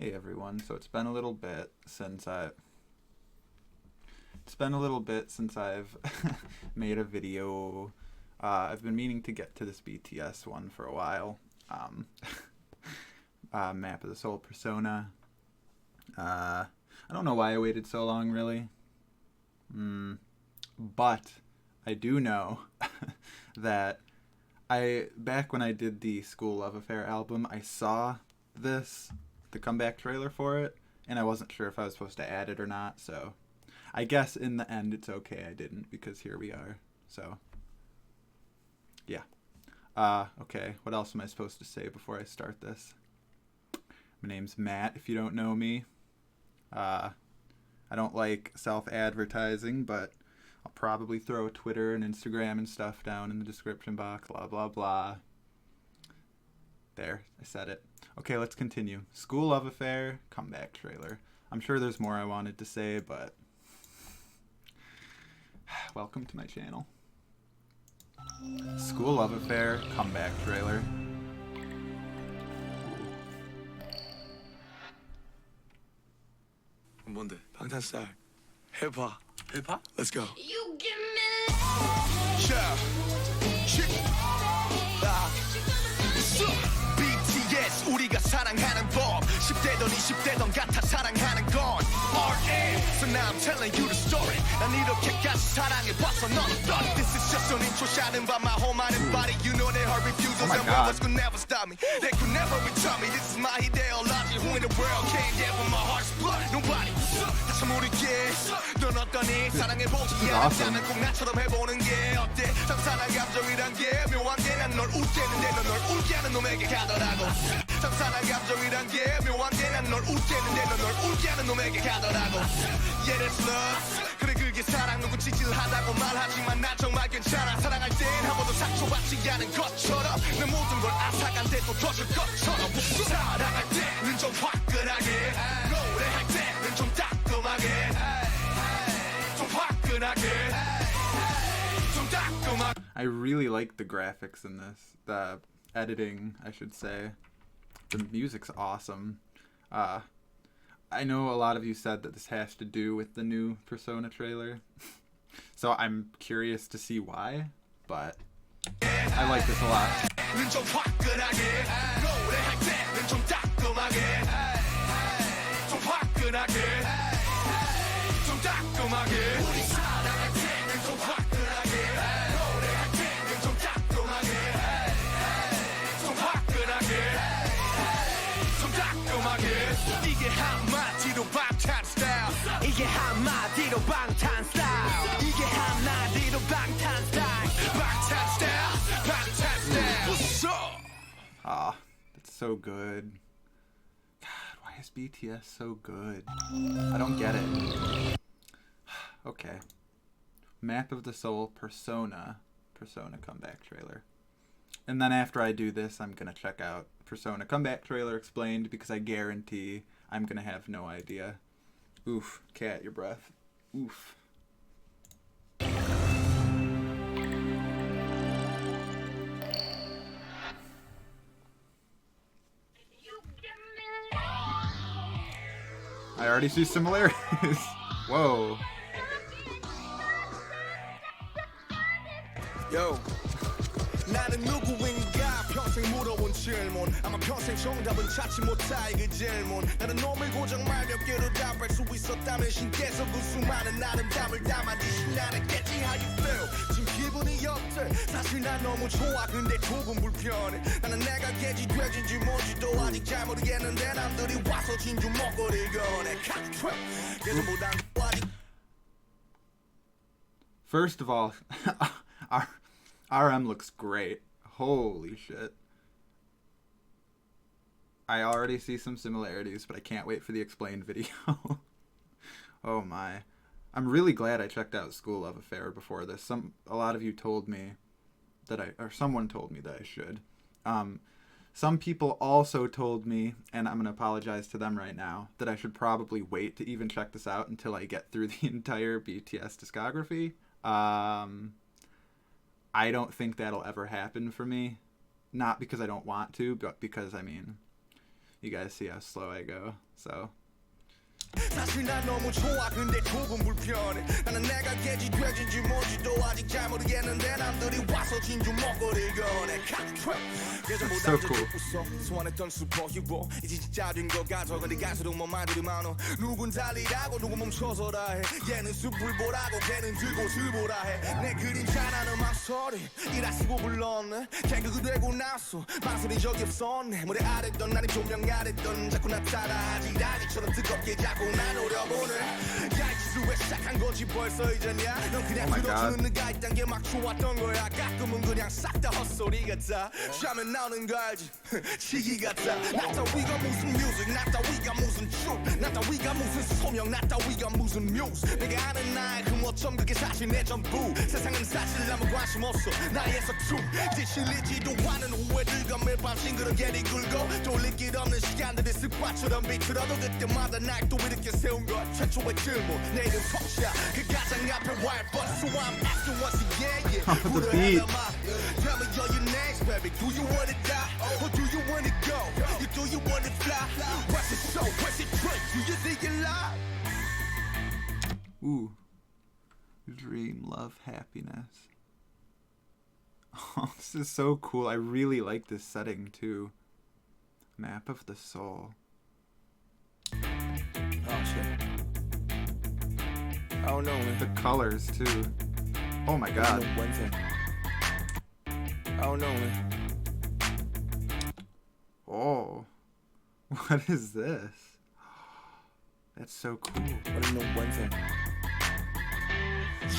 Hey everyone. So it's been a little bit since I've made a video. I've been meaning to get to this BTS one for a while. Map of the Soul Persona. I don't know why I waited so long, really. But I do know that back when I did the Skool Luv Affair album, I saw the comeback trailer for it, and I wasn't sure if I was supposed to add it or not, so I guess in the end it's okay I didn't, because here we are. So yeah. Okay, what else am I supposed to say before I start this? My name's Matt, if you don't know me. I don't like self-advertising, but I'll probably throw Twitter and Instagram and stuff down in the description box, blah blah blah. There, I said it. Okay, let's continue. Skool Luv Affair, comeback trailer. I'm sure there's more I wanted to say, but welcome to my channel. Skool Luv Affair, comeback trailer. 뭔데? 방탄스타일. 힙합. 힙합? Let's go. You give me love. BTS 우리가 사랑하는 법 10대던 20대던 같아 사랑하는 건 RN. So now I'm telling you the story. 난 이렇게까지 사랑해봤어 넌 어떠니? This is just an intro shot in by my whole mind and body. You know they heart refusals and words could never stop me. They could never return me. This is my ideology. Who in the world can't get with my heart's blood? Nobody. 다시 모르게 넌 어떠니? 사랑해보지 않았다면 꼭 나처럼 해보는 게 어때? 상상한 감정이란 게 묘한 게 난 널 웃게 했는데 넌 널 웃게 하는 놈에게 가더라고. 상상한 감정이란 게 묘한 게 난 널 웃게 했는데 넌 널 웃게 하는 놈에게 가더라고. Yeah, that's love. 그래 그게 사랑 누구 찌질하다고 말하지만 난 정말 괜찮아. 사랑할 땐 한 번도 상처받지 않은 것처럼 내 모든 걸 앗아간데도 터질 것처럼. 사랑할 때는 좀 화끈하게, 노래할 때는 좀 따끔하게, 좀 화끈하게, 좀 따끔하게. I really like the graphics in this. The editing, I should say. The music's awesome. I know a lot of you said that this has to do with the new Persona trailer. So I'm curious to see why, but I like this a lot. 이게 한마디로 방탄 스타일. 이게 한마디로 방탄 스타일. 이게 한마디로 방탄 스타일. 방탄 스타일. 방탄 스타일. What's up? Ah, that's so good. God, why is BTS so good? I don't get it. Okay. Map of the Soul Persona comeback trailer. And then after I do this, I'm going to check out Persona comeback trailer explained, because I guarantee I'm going to have no idea. Oof. Cat, your breath. Oof. I already see similarities. Whoa. Yo. 나는 누구인가 평생 물어본 질문. 아마 평생 정답은 찾지 못할 그 질문. 나는 놈을 고정 말 몇 개로 답할 수 있었다면 신께서 그 수많은 아름다움을 담아 네 신나했겠지. How you feel? 지금 기분이 어때? 사실 난 너무 좋아 근데 조금 불편해. 나는 내가 개지 돼지인지 뭔지도 아직 잘 모르겠는데 남들이 와서 진주 먹거리 거네. 예전보단 아직. First of all, RM looks great. Holy shit. I already see some similarities, but I can't wait for the explained video. Oh my. I'm really glad I checked out Skool Luv Affair before this. A lot of you told me that someone told me that I should. Some people also told me, and I'm going to apologize to them right now, that I should probably wait to even check this out until I get through the entire BTS discography. I don't think that'll ever happen for me. Not because I don't want to, but because, I mean, you guys see how slow I go. So 사실 난 너무 좋아 근데 조금 불편해 나는 내가 개지 돼지인지 뭔지도 아직 잘 모르겠는데 남들이 와서 진주 먹거리를 꺼내 That's so cool. 소환했던 슈퍼히로 이제 진짜 된 거 같아 근데 갈수록 뭐 말들이 많어 누군 달리라고 누군 멈춰서라 해 얘는 숲을 보라고 걔는 들고 들보라 해내 그림자라는 망설이 이라 쓰고 불렀네 개그가 되고 나서 망설인 적이 없었네 무대 아랬던 나는 조명 아랬던 자꾸 나타나지 라지처럼 뜨겁게 자꾸 난 노려보네 야 이지수에 시작한 거지 벌써 이제냐 넌 그냥 들어주는 네가 있단 게 막 좋았던 거야 가끔은 그냥 싹 다 헛소리 같아 샤면 나오는 거 알지 시기 같아 나 따위가 무슨 뮤직 나 따위가 무슨 춤 나 따위가 무슨 소명 나 따위가 무슨 뮤즈 내가 아는 나의 그 어쩜 그게 사실 내 전부 세상은 사실 아무 관심 없어 나의 서춤 이제 실리지도 않은 후회들과 매일 밤 싱그럽게 뒤굴고 돌릴 길 없는 시간들이 습관처럼 비틀어도 그때마다 날 또 이렇게 세운 것 최초의 질문 내 이름 톡샤 그 가장 앞에 와일 but so I'm asking once again yeah who the hell am I tell me your names baby do you wanna die or do you wanna go you do you wanna fly what's it so what's it drink do you think you lie ooh, dream, love, happiness. Oh, this is so cool. I really like this setting too. Map of the soul. oh shit I don't know man The colors too. Oh my god. one thing I don't know man Oh, what is this? That's so cool. wanna know one thing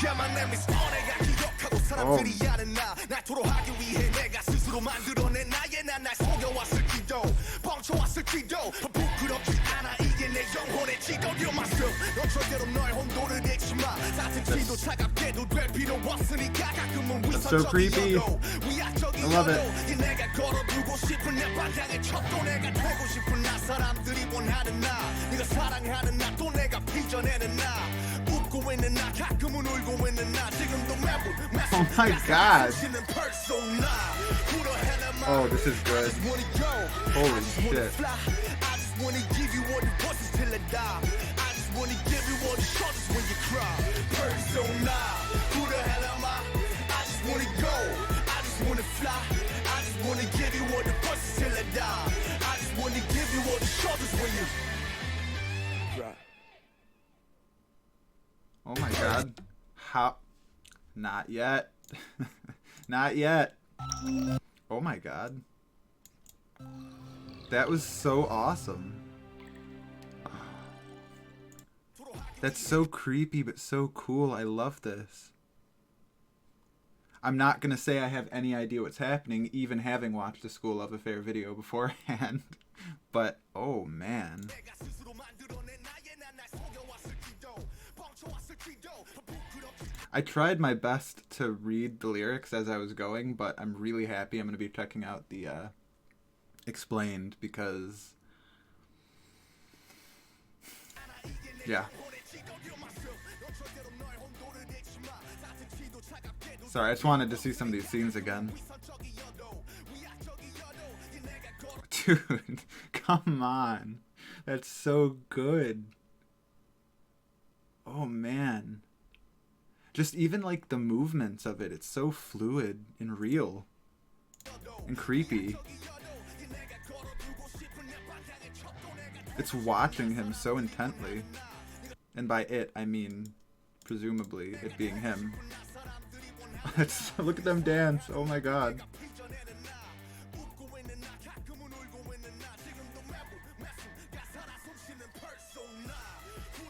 Yeah, my name is 내가 기억하고 사람들이 아는 날 토로하기 위해 내가 스스로 만들어낸 나의 난 날 속여왔을지도 뻥쳐왔을지도 부끄럽지 않아 이게 내 영혼의 지도 You're myself 넌 절대로 너의 혼돈을 잃지 마 따뜻히도 차갑게도 될 필요 없으니까 가끔은 위선적이어도 위약적이어도 내가 걸어두고 싶은 내 방향의 척도 내가 되고 싶은 나 사람들이 원하는 나 네가 사랑하는 나 또 내가 빚어내는 나 웃고 있는 나 가끔은 울고 있는 나 지금도 매부 Oh my god. Oh, this is good. Holy shit. I just wanna give you all the voices till I die. I just wanna give you all the shoulders when you cry. Persona, who the hell am I? I just wanna go, I just wanna fly. I just wanna give you all the voices till I die. I just wanna give you all the shoulders when you cry. Oh my god. How? Not yet. Not yet. Oh my god. That was so awesome. That's so creepy but so cool. I love this. I'm not gonna say I have any idea what's happening, even having watched the Skool Luv Affair video beforehand. But, oh man. I tried my best to read the lyrics as I was going, but I'm really happy I'm going to be checking out the explained because, yeah. Sorry, I just wanted to see some of these scenes again. Dude, come on. That's so good. Oh man. Just even like the movements of it, it's so fluid and real and creepy. It's watching him so intently. And by it, I mean, presumably, it being him. Look at them dance, oh my god.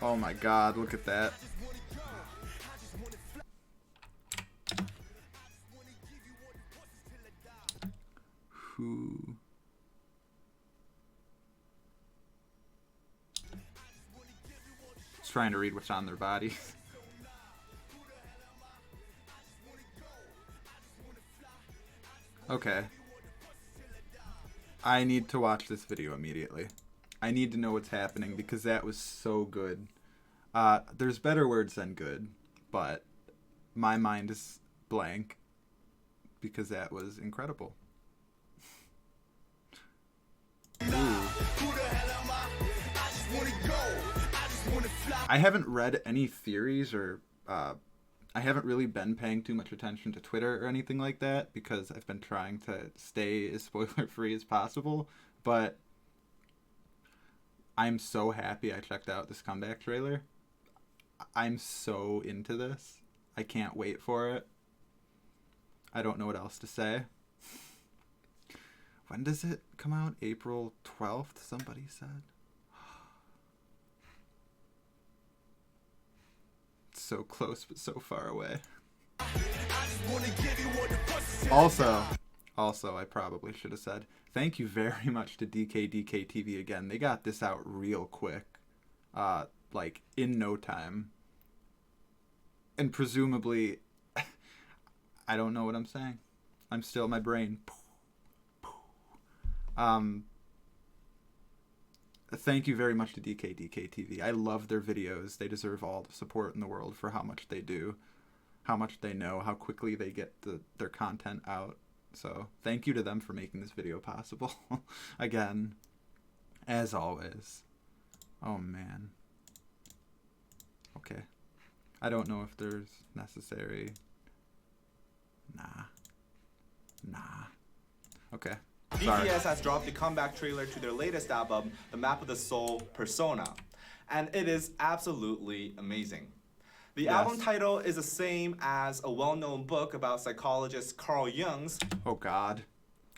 Oh my god, look at that. Who? Just trying to read what's on their bodies. Okay. I need to watch this video immediately. I need to know what's happening because that was so good. There's better words than good, but my mind is blank because that was incredible. Ooh. I haven't read any theories or I haven't really been paying too much attention to Twitter or anything like that because I've been trying to stay as spoiler-free as possible. But I'm so happy I checked out this comeback trailer. I'm so into this. I can't wait for it. I don't know what else to say. When does it come out? April 12th, somebody said. It's so close, but so far away. Also, I probably should have said, thank you very much to DKDKTV again. They got this out real quick. Like, in no time. And presumably, I don't know what I'm saying. I'm still, my brain. Thank you very much to DKDKTV. I love their videos. They deserve all the support in the world for how much they do, how much they know, how quickly they get their content out. So thank you to them for making this video possible. Again, as always. Oh man. Okay. I don't know if there's necessary. Nah. Okay. Sorry. BTS has dropped the comeback trailer to their latest album, The Map of the Soul Persona, and it is absolutely amazing. The album title is the same as a well-known book about psychologist Carl Jung's. Oh God,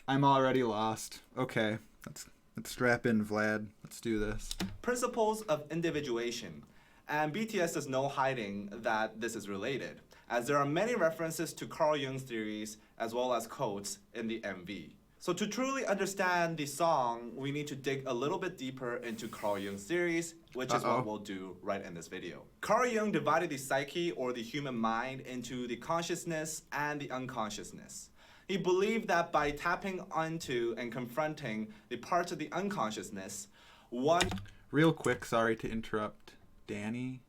I'm already lost. Okay, let's strap in, Vlad. Let's do this. Principles of Individuation, and BTS does no hiding that this is related, as there are many references to Carl Jung's theories as well as quotes in the MV. So to truly understand the song, we need to dig a little bit deeper into Carl Jung's theories, which is what we'll do right in this video. Carl Jung divided the psyche, or the human mind, into the consciousness and the unconsciousness. He believed that by tapping onto and confronting the parts of the unconsciousness, one... Real quick, sorry to interrupt Danny.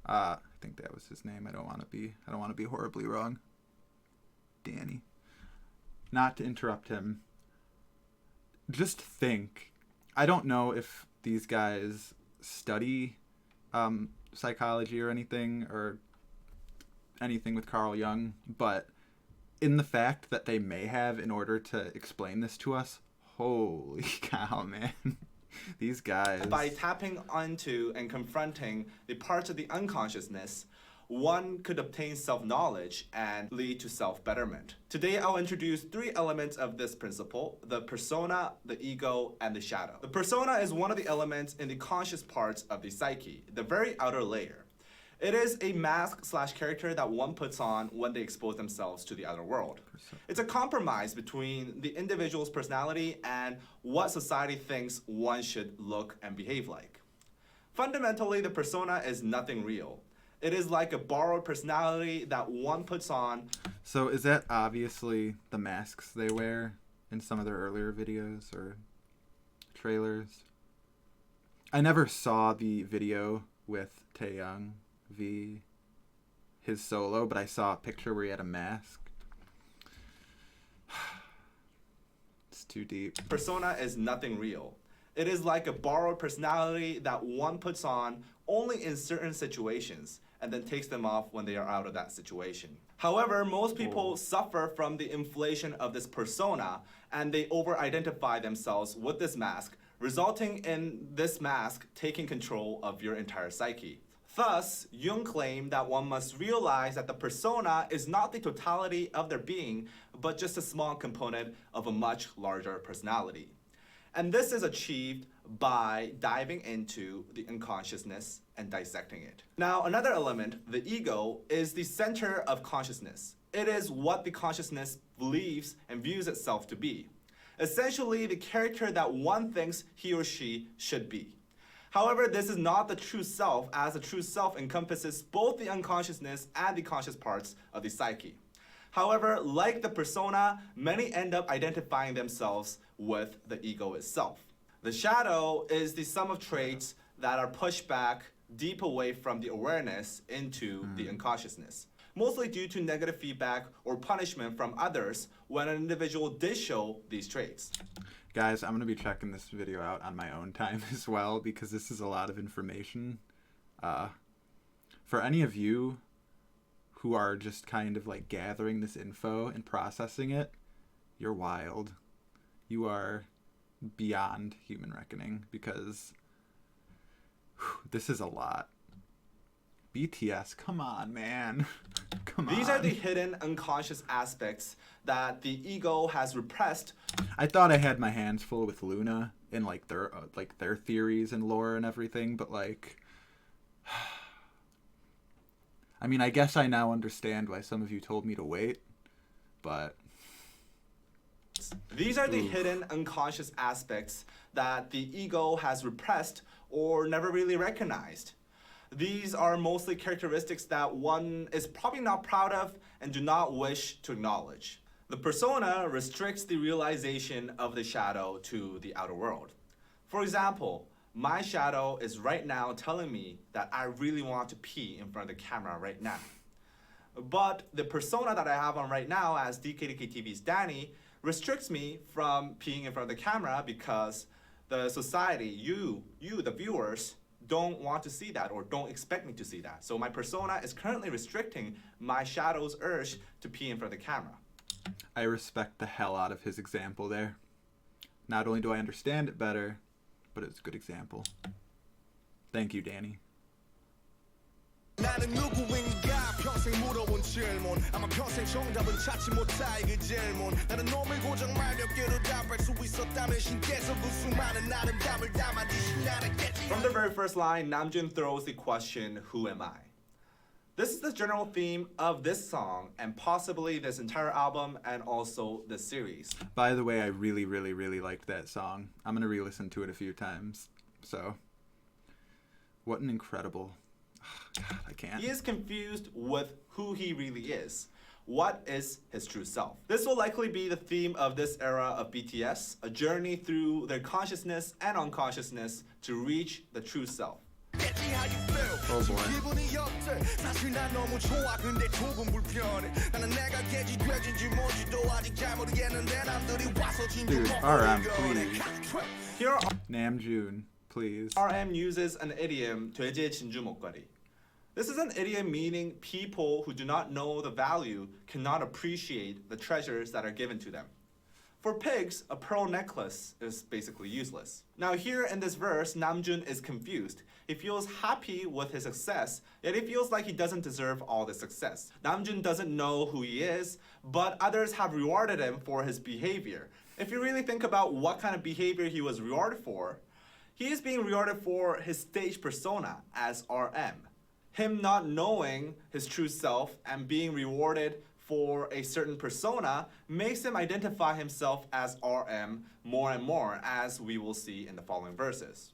I think that was his name. I don't want to be horribly wrong. Danny. Not to interrupt him. Just think. I don't know if these guys study psychology or anything with Carl Jung, but in the fact that they may have in order to explain this to us, holy cow, man. These guys. By tapping onto and confronting the parts of the unconsciousness, one could obtain self-knowledge and lead to self-betterment. Today, I'll introduce 3 elements of this principle: the persona, the ego, and the shadow. The persona is one of the elements in the conscious parts of the psyche, the very outer layer. It is a mask/character that one puts on when they expose themselves to the outer world. It's a compromise between the individual's personality and what society thinks one should look and behave like. Fundamentally, the persona is nothing real. It is like a borrowed personality that one puts on. So is that obviously the masks they wear in some of their earlier videos or trailers? I never saw the video with Taeyang V, his solo, but I saw a picture where he had a mask. It's too deep. Persona is nothing real. It is like a borrowed personality that one puts on only in certain situations and then takes them off when they are out of that situation. However, most people suffer from the inflation of this persona, and they over-identify themselves with this mask, resulting in this mask taking control of your entire psyche. Thus, Jung claimed that one must realize that the persona is not the totality of their being, but just a small component of a much larger personality. And this is achieved by diving into the unconsciousness and dissecting it. Now, another element, the ego, is the center of consciousness. It is what the consciousness believes and views itself to be. Essentially, the character that one thinks he or she should be. However, this is not the true self, as the true self encompasses both the unconsciousness and the conscious parts of the psyche. However, like the persona, many end up identifying themselves with the ego itself. The shadow is the sum of traits that are pushed back deep away from the awareness into the unconsciousness, mostly due to negative feedback or punishment from others when an individual did show these traits. Guys, I'm going to be checking this video out on my own time as well, because this is a lot of information. For any of you who are just kind of like gathering this info and processing it, you're wild. You are beyond human reckoning, because this is a lot. BTS, come on, man. Come on. These are the hidden unconscious aspects that the ego has repressed. I thought I had my hands full with Luna and like their theories and lore and everything, but like, I mean, I guess I now understand why some of you told me to wait, but These are the hidden unconscious aspects that the ego has repressed or never really recognized. These are mostly characteristics that one is probably not proud of and do not wish to acknowledge. The persona restricts the realization of the shadow to the outer world. For example, my shadow is right now telling me that I really want to pee in front of the camera right now. But the persona that I have on right now as DKDKTV's Danny restricts me from peeing in front of the camera because the society, you, the viewers, don't want to see that or don't expect me to see that. So my persona is currently restricting my shadow's urge to pee in front of the camera. I respect the hell out of his example there. Not only do I understand it better, but it's a good example. Thank you, Danny. 나는 누구인가 평생 물어본 질문 아마 평생 정답은 찾지 못할 그 질문 나는 놈을 고정 말 몇 개로 답할 수 있었다면 신께서 그 수많은 아름다움을 담아주신 나를 From the very first line, Namjoon throws the question, who am I? This is the general theme of this song and possibly this entire album and also this series. By the way, I really, really, really liked that song. I'm going to re-listen to it a few times. So, what an incredible... God, I can't. He is confused with who he really is. What is his true self? This will likely be the theme of this era of BTS, a journey through their consciousness and unconsciousness to reach the true self. Oh boy. 사실 난 너무 좋아 근데 조금 불편해 나는 내가 개지 돼진지 뭔지도 아직 잘 모르겠는데 남들이 와서 진주 Dude, RM, please. Here Namjoon, please. RM uses an idiom, 돼지의 진주 목걸이. This is an idiom meaning people who do not know the value cannot appreciate the treasures that are given to them. For pigs, a pearl necklace is basically useless. Now here in this verse, Namjoon is confused. He feels happy with his success, yet he feels like he doesn't deserve all the success. Namjoon doesn't know who he is, but others have rewarded him for his behavior. If you really think about what kind of behavior he was rewarded for, he is being rewarded for his stage persona as RM. Him not knowing his true self and being rewarded for a certain persona makes him identify himself as RM more and more, as we will see in the following verses.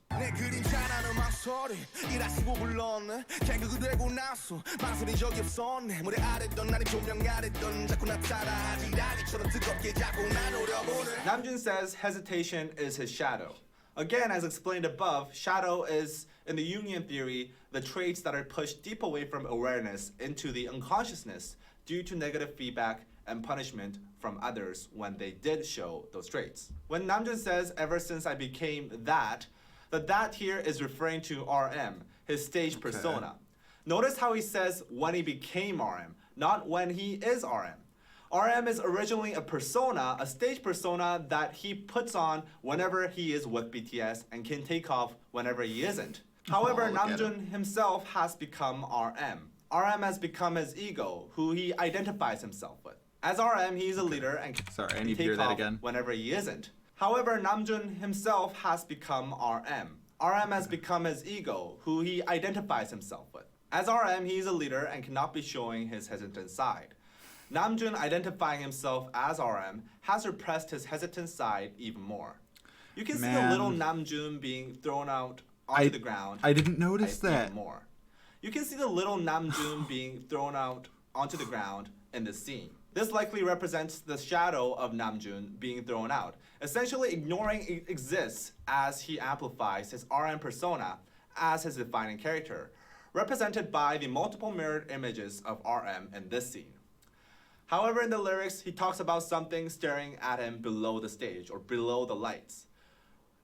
Namjoon says hesitation is his shadow. Again, as explained above, shadow is, in the Jungian theory, the traits that are pushed deep away from awareness into the unconsciousness due to negative feedback and punishment from others when they did show those traits. When Namjoon says, ever since I became that, the that here is referring to RM, his stage persona. Notice how he says when he became RM, not when he is RM. RM is originally a persona, a stage persona that he puts on whenever he is with BTS and can take off whenever he isn't. However, Namjoon himself has become RM. RM has become his ego, who he identifies himself with. As RM, he is a leader and Sorry, I can need to take hear that off again. whenever he isn't. However, Namjoon himself has become RM. RM has become his ego, who he identifies himself with. As RM, he is a leader and cannot be showing his hesitant side. Namjoon, identifying himself as RM, has repressed his hesitant side even more. You can see the little Namjoon being thrown out onto the ground. I didn't notice that. Even more. You can see the little Namjoon being thrown out onto the ground in this scene. This likely represents the shadow of Namjoon being thrown out, essentially ignoring it exists as he amplifies his RM persona as his defining character, represented by the multiple mirrored images of RM in this scene. However, in the lyrics, he talks about something staring at him below the stage or below the lights.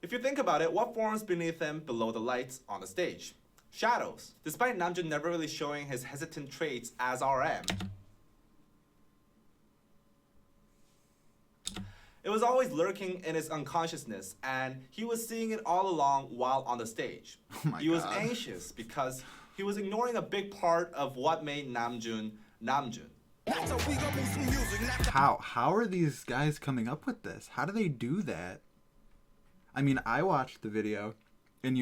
If you think about it, what forms beneath him below the lights on the stage? Shadows. Despite Namjoon never really showing his hesitant traits as RM, it was always lurking in his unconsciousness, and he was seeing it all along while on the stage. He was anxious because he was ignoring a big part of what made Namjoon Namjoon. How are these guys coming up with this? How do they do that? I mean, I watched the video, and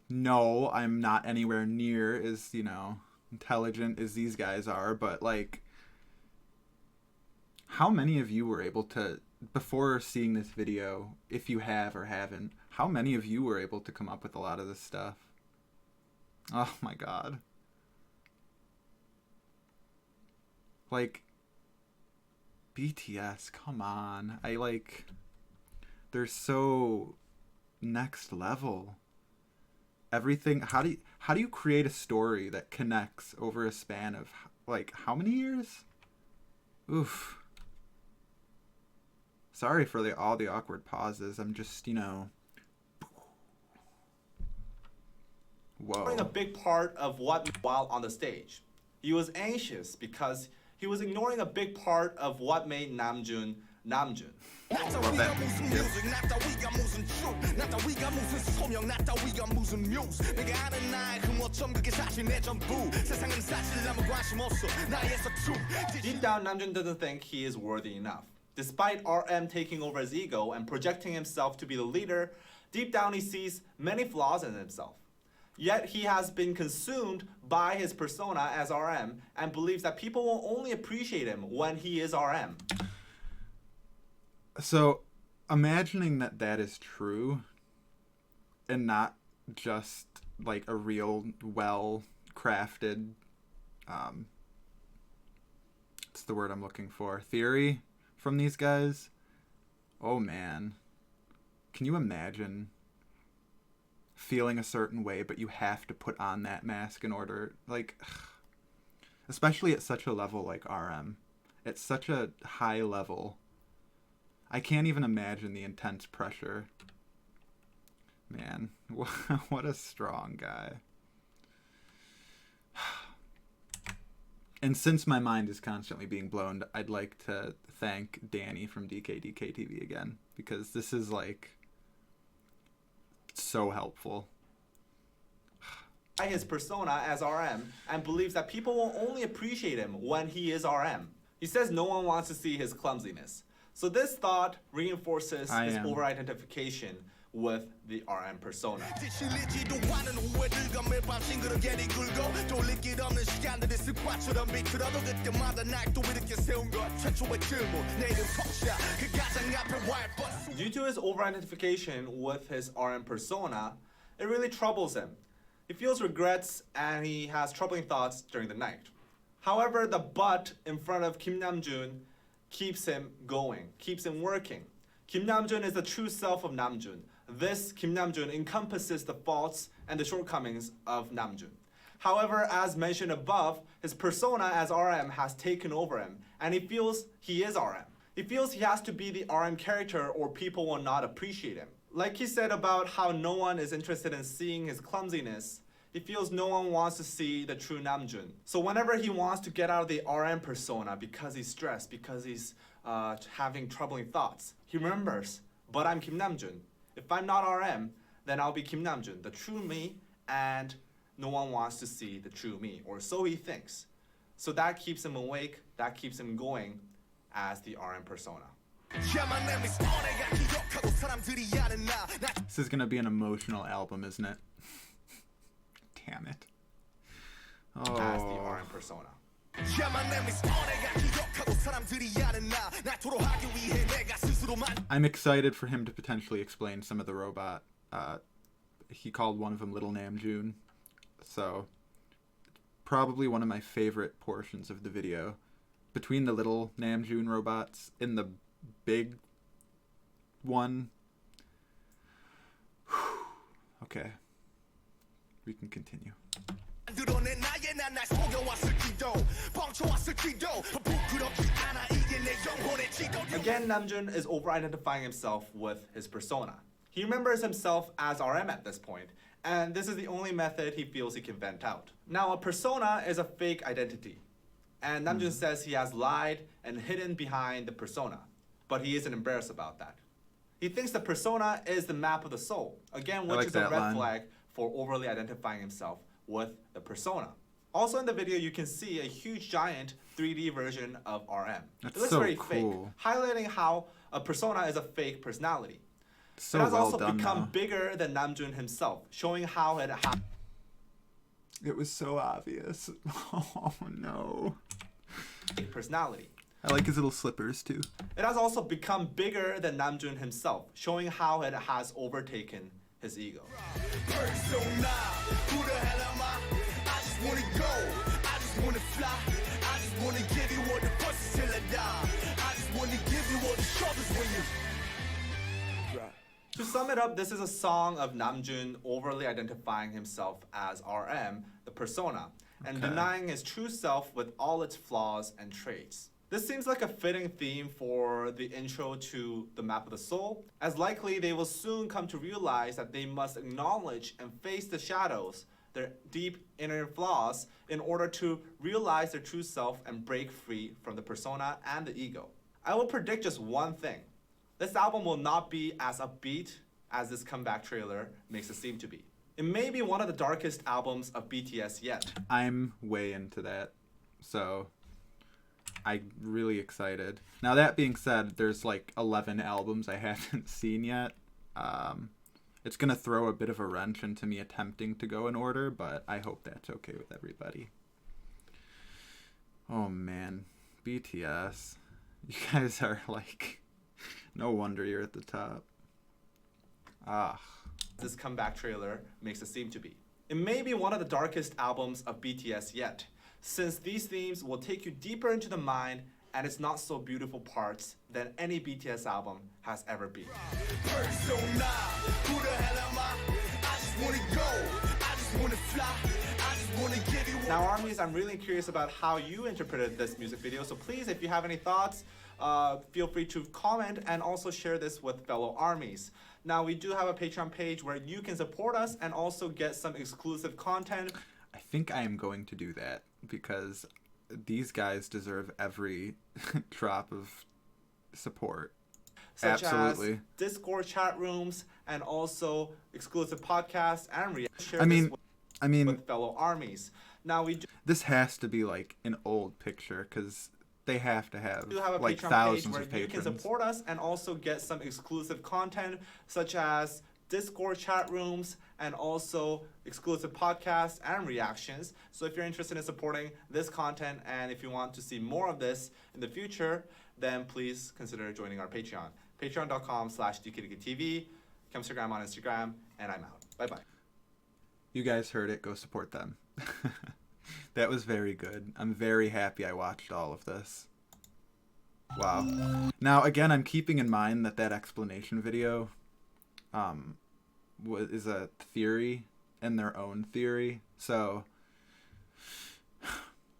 no, I'm not anywhere near as, intelligent as these guys are, but like, how many of you were able to, before seeing this video, if you have or haven't, how many of you were able to come up with a lot of this stuff? Oh my god. Like, BTS, come on. They're so next level. Everything, how do you create a story that connects over a span of, like, how many years? Oof. Sorry for all the awkward pauses. I'm just, Whoa. A big part of what while on the stage. He was anxious because he was ignoring a big part of what made Namjoon Namjoon. Love that. Deep down, Namjoon doesn't think he is worthy enough. Despite RM taking over his ego and projecting himself to be the leader, deep down he sees many flaws in himself. Yet he has been consumed by his persona as RM and believes that people will only appreciate him when he is RM. So, imagining that is true and not just like a real well-crafted, what's the word I'm looking for, theory from these guys. Oh man, can you imagine feeling a certain way, but you have to put on that mask in order, like, especially at such a level like RM, at such a high level. I can't even imagine the intense pressure. Man, what a strong guy. And since my mind is constantly being blown, I'd like to thank Danny from DKDKTV again, because this is like so helpful. His persona as RM and believes that people will only appreciate him when he is RM. He says no one wants to see his clumsiness. So this thought reinforces his over-identification with the RM persona. Due to his over-identification with his RM persona, it really troubles him. He feels regrets and he has troubling thoughts during the night. However, the but in front of Kim Namjoon keeps him going, keeps him working. Kim Namjoon is the true self of Namjoon. This Kim Namjoon encompasses the faults and the shortcomings of Namjoon. However, as mentioned above, his persona as RM has taken over him, and he feels he is RM. He feels he has to be the RM character or people will not appreciate him. Like he said about how no one is interested in seeing his clumsiness, he feels no one wants to see the true Namjoon. So whenever he wants to get out of the RM persona because he's stressed, because he's having troubling thoughts, he remembers, but I'm Kim Namjoon. If I'm not RM, then I'll be Kim Namjoon, the true me, and no one wants to see the true me, or so he thinks. So that keeps him awake, that keeps him going as the RM persona. This is gonna be an emotional album, isn't it? Damn it. Oh. As the RM persona. I'm excited for him to potentially explain some of the robot. He called one of them Little Namjoon. So, probably one of my favorite portions of the video. Between the little Namjoon robots and the big one. Okay. We can continue. Again, Namjoon is over-identifying himself with his persona. He remembers himself as RM at this point, and this is the only method he feels he can vent out. Now, a persona is a fake identity, and Namjoon says he has lied and hidden behind the persona, but he isn't embarrassed about that. He thinks the persona is the map of the soul, again, which like is a that red line. flag for overly identifying himself with the persona. Also in the video, you can see a huge giant 3D version of RM. That's It looks so very cool. fake, highlighting how a persona is a fake personality. So it has well also done, become though. bigger than Namjoon himself, showing how it happened. It was so obvious. Oh no. Personality. I like his little slippers too. It has also become bigger than Namjoon himself, showing how it has overtaken his ego. Persona, who the hell am I? I just wanna go, I just wanna fly, I just wanna give you all the forces till I die. I just wanna give you all the shoulders when you drop. To sum it up, this is a song of Namjoon overly identifying himself as RM, the persona, and Okay. denying his true self with all its flaws and traits. This seems like a fitting theme for the intro to The Map of the Soul, as likely they will soon come to realize that they must acknowledge and face the shadows, their deep inner flaws, in order to realize their true self and break free from the persona and the ego. I will predict just one thing. This album will not be as upbeat as this comeback trailer makes it seem to be. It may be one of the darkest albums of BTS yet. I'm way into that. So I'm really excited. Now that being said, there's like 11 albums I haven't seen yet. It's gonna throw a bit of a wrench into me attempting to go in order, but I hope that's okay with everybody. Oh man, BTS. You guys are like, no wonder you're at the top. Ah. This comeback trailer makes it seem to be. It may be one of the darkest albums of BTS yet, since these themes will take you deeper into the mind and its not so beautiful parts than any BTS album has ever been. Persona, who the hell am I? I just wanna go, I just wanna fly, I just wanna give you Now, ARMYs, I'm really curious about how you interpreted this music video, so please, if you have any thoughts, feel free to comment and also share this with fellow ARMYs. Now, we do have a Patreon page where you can support us and also get some exclusive content. I think I am going to do that because these guys deserve every drop of support. Such Absolutely. as Discord chat rooms and also exclusive podcasts and share I this mean, with fellow ARMYs. Now, we this has to be like an old picture because they have to have do have a like Patreon page thousands where of you can patrons. support us and also get some exclusive content such as Discord chat rooms and also exclusive podcasts and reactions. So if you're interested in supporting this content and if you want to see more of this in the future, then please consider joining our Patreon. Patreon.com/DKDKTV. Instagram on Instagram, and I'm out. Bye-bye. You guys heard it. Go support them. That was very good. I'm very happy I watched all of this. Wow. Now, again, I'm keeping in mind that that explanation video is a theory and their own theory. So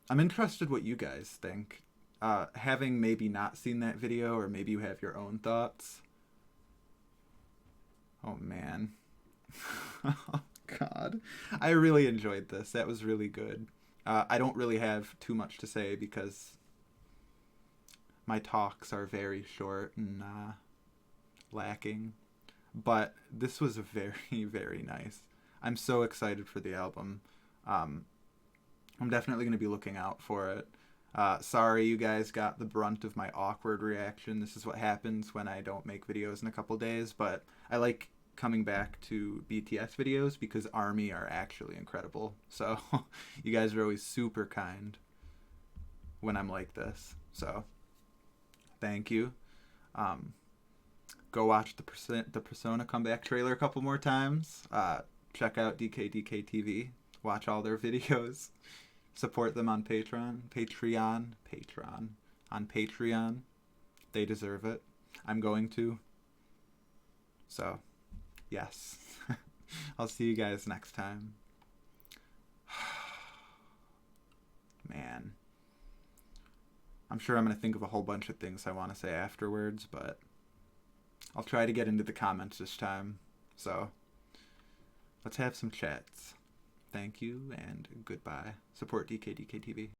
I'm interested what you guys think. Having maybe not seen that video, or maybe you have your own thoughts. Oh, man. Oh, God. I really enjoyed this. That was really good. I don't really have too much to say because my talks are very short and lacking. But this was very, very nice. I'm so excited for the album. I'm definitely going to be looking out for it. Sorry you guys got the brunt of my awkward reaction. This is what happens when I don't make videos in a couple days. But I like coming back to BTS videos because ARMY are actually incredible. So you guys are always super kind when I'm like this. So thank you. Go watch the Persona comeback trailer a couple more times. Check out DKDKTV. Watch all their videos. Support them on Patreon. On Patreon. They deserve it. I'm going to. So, yes. I'll see you guys next time. Man. I'm sure I'm going to think of a whole bunch of things I want to say afterwards, but I'll try to get into the comments this time. So let's have some chats. Thank you and goodbye. Support DKDKTV.